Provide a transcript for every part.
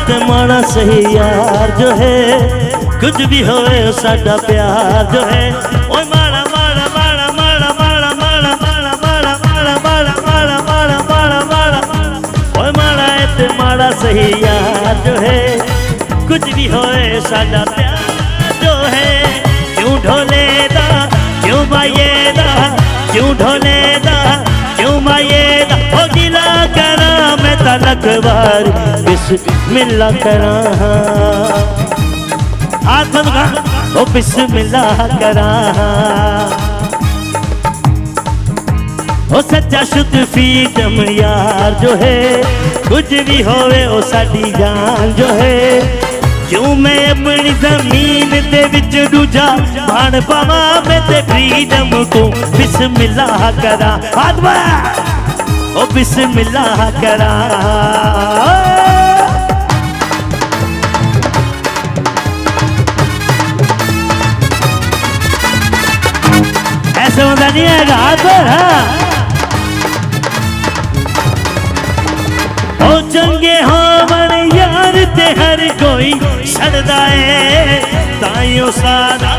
ते माड़ा सही यार जो है, कुछ भी होए साडा प्यार जो है। ओए माड़ा माड़ा माड़ा माड़ा माड़ा माड़ा माड़ा माड़ा माड़ा माड़ा माड़ा माड़ा माड़ा माड़ा, ओए माड़ा है ते माड़ा सही यार जो है, कुछ भी होए साडा प्यार जो है। क्यों ढोले दा क्यों माये दा, क्यों ढोले दा क्यों माये दा, ओ गिला करा मैं तलक बार बिस्मिल्लाह करा, हाथ लगा ओ बिस्मिल्लाह करा। ओ सच्चा शुद्ध फ्रीडम यार जो है, कुछ भी होवे ओ साडी जान जो है। क्यों मैं अपनी जमीन दे विच दूजा भाण पावा मैं ते फ्रीडम को बिस्मिल्लाह करा, हाथ बढ़ा ओ बिस्मिल्लाह करा। ऐसे बंदा नहीं आएगा, हाथ बढ़ा। ओ चंगे होवन यार ते हर कोई सड़दा है, ताइयों सारा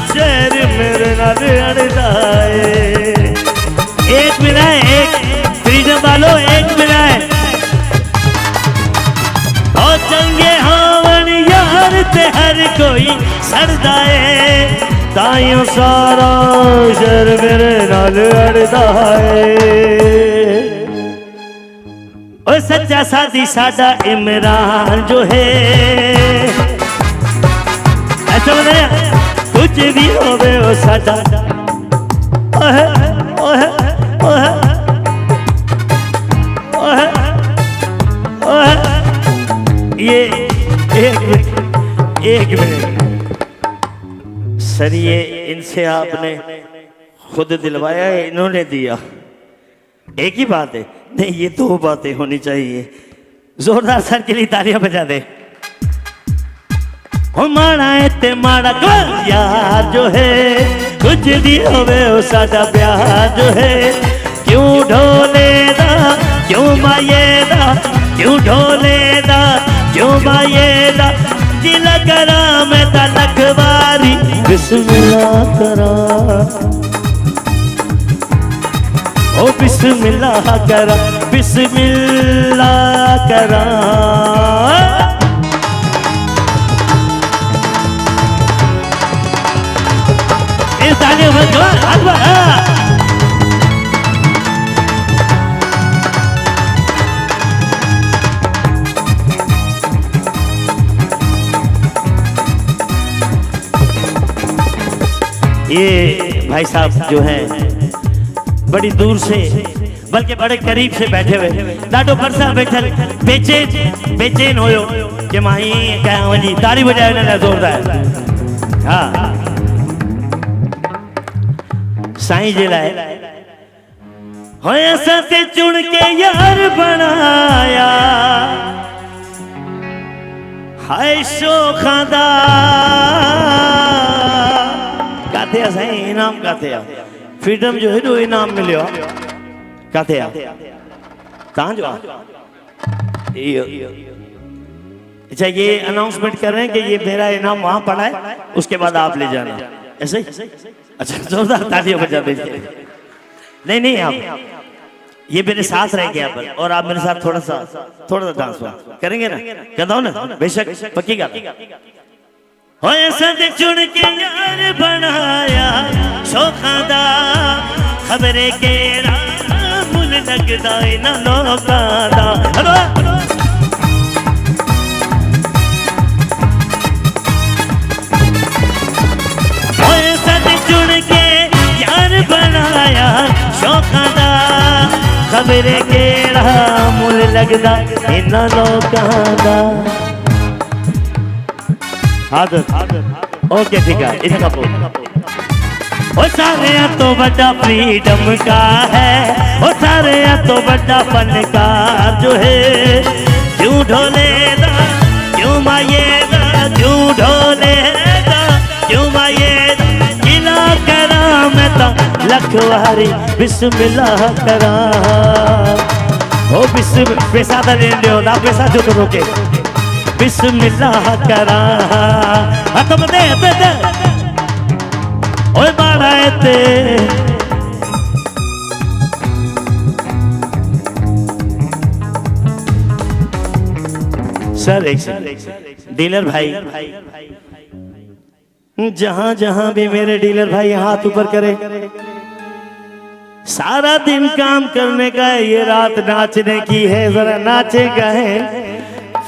शहर मेरे नाल अड़दा है। एक मिला है, एक फ्रीडम वालों एक मिला है। ओ चंगे होवन यार ते हर कोई सड़दा है, ताइयों सारा शहर मेरे नाल अड़दा है। ओ सच्चा साथी साडा इमरान जो है, ऐसा बताया कुछ भी होवे ओ साडा ओहे ओहे ओहे ओहे ओहे। ये एक मिनट सर, ये इनसे आपने खुद दिलवाया है, इन्होंने दिया, एक ही बात है? नहीं, ये दो बातें होनी चाहिए। जोरदार सर के लिए तालियां बजा दे। हो माड़ा है ते माड़ा यार जो है, कुछ भी होवे ओ साडा प्यार जो है। क्यों ढोले दा क्यों माये दा, क्यों ढोले दा क्यों माये दा, दिल करा मैं तलक बारी बिस्मिल्लाह करा, ओ बिस्मिल्लाह करा बिस्मिल्लाह करा। इस तालियों में जो ये भाई साहब जो हैं बड़ी दूर से बल्कि बड़े करीब से बैठे हुए, डाडो परसा बैठल बेचैन होयो कि माई क्या वजी ताली बजाए ना जोरदार। हाँ साईं जे लाए होया सते चुन के यार बनाया, हाय शोखां दा काथे साईं इनाम काथे आ, फ्रीडम जो है जो इनाम मिलियो काथे आ कहाँ जो अच्छा ये अनाउंसमेंट कर रहे हैं कि ये मेरा इनाम वहां पड़ा है, उसके बाद आप ले जाना, ऐसे ही? अच्छा जोरदार तालियां बजा दीजिए। नहीं नहीं आप ये मेरे साथ रहेंगे यहाँ पर, और आप मेरे साथ थोड़ा सा डांस करेंगे ना, कहता हूँ ना, बेशक पक्की बात। हो ऐसा चुन के यार बनाया शोखां दा, खबरे केड़ा मुल लगदा इना लोकां दा। हो ऐसा चुन के यार बनाया शोखां दा, खबरे केड़ा मुल लगदा इना लोकां दा। ओके ठीक है, इनका बोल। ओ सारे तो बड़ा फ्रीडम का है, ओ सारे तो बड़ा फनकार जो है। क्यों ढोले दा क्यों माये दा, क्यों ढोले दा क्यों माये दा, गिला करा मैं तो लखवारी बिस्मिल्लाह करा। ओ बिस्मिल्लाह पैसा तो ले लियो ना, पैसा जो करोगे बिस्मिल्लाह करा तुम दे ओए माड़ा ते सर एक डीलर भाई, जहां जहां भी मेरे डीलर भाई हाथ ऊपर करे, सारा दिन काम करने का है, ये रात नाचने की है, जरा नाचे गाए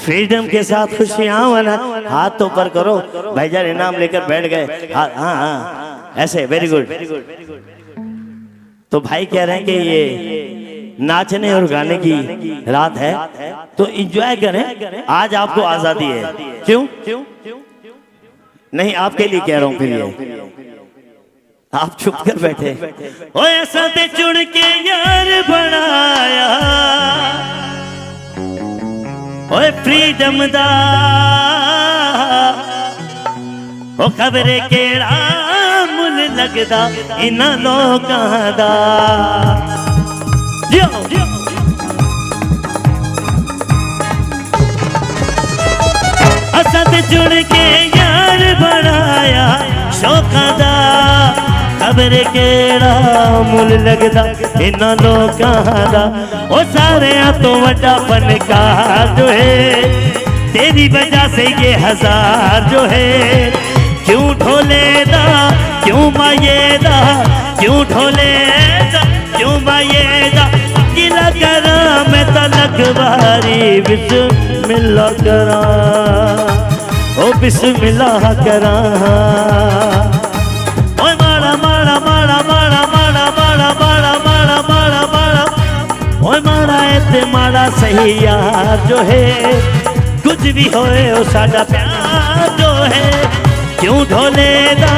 फ्रीडम के साथ खुशियां मना। हाथ तो ऊपर करो भाईजान, इनाम लेकर बैठ गए। हाँ हाँ हाँ ऐसे, वेरी गुड। तो भाई कह रहे हैं कि ये नाचने और गाने की रात है तो एंजॉय करें, आज आपको आजादी है। क्यों नहीं, आपके लिए कह रहा हूं। फिर ये आप चुप कर बैठे। ओ ऐसा ते चुन के यार बनाया, ओए फ्रीडम दा, ओ खबरे केड़ा मुल लगदा इन्हां लोकां दा। असा ते चुन के यार बनाया शौकां दा, खबरे केड़ा मुल लगदा इन्हां लोकां दा। ओ सारेयां तो वड्डा फनकार जो है, तेरी वजह से ये हजार जो है। क्यों ढोले दा, क्यों माये दा, क्यों ढोले दा, क्यों माये दा, गिला करा मैं तलक बारी बिस्मिल्लाह करा, ओ बिस्मिल्लाह करा। ओए माड़ा माड़ा माड़ा माड़ा माड़ा माड़ा माड़ा माड़ा माड़ा माड़ा, ओए माड़ा ते माड़ा सही यार जो है, कुछ भी होए ओ साडा प्यार जो है। क्यों ढोले दा,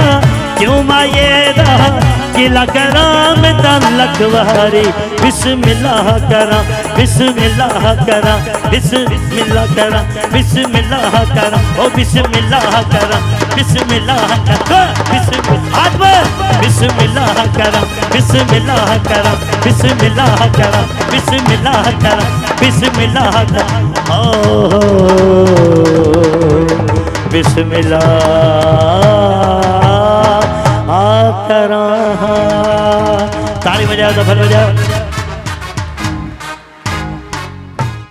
क्यों माये दा, गिला करा मैं तलक वारी बिस्मिल्लाह करा, बिस्मिल्लाह करा, बिस्मिल्लाह करा, बिस्मिल्लाह करा, ओ बिस्मिल्लाह करा, बिस्मिल्लाह करा, बिस्मिल्लाह करा, बिस्मिल्लाह करा, बिस्मिल्लाह करा, बिस्मिल्लाह करा, बिस्मिल्लाह करा, ओ बिस्मिल्लाह करा। ताली बजाओ, दफल बजाओ।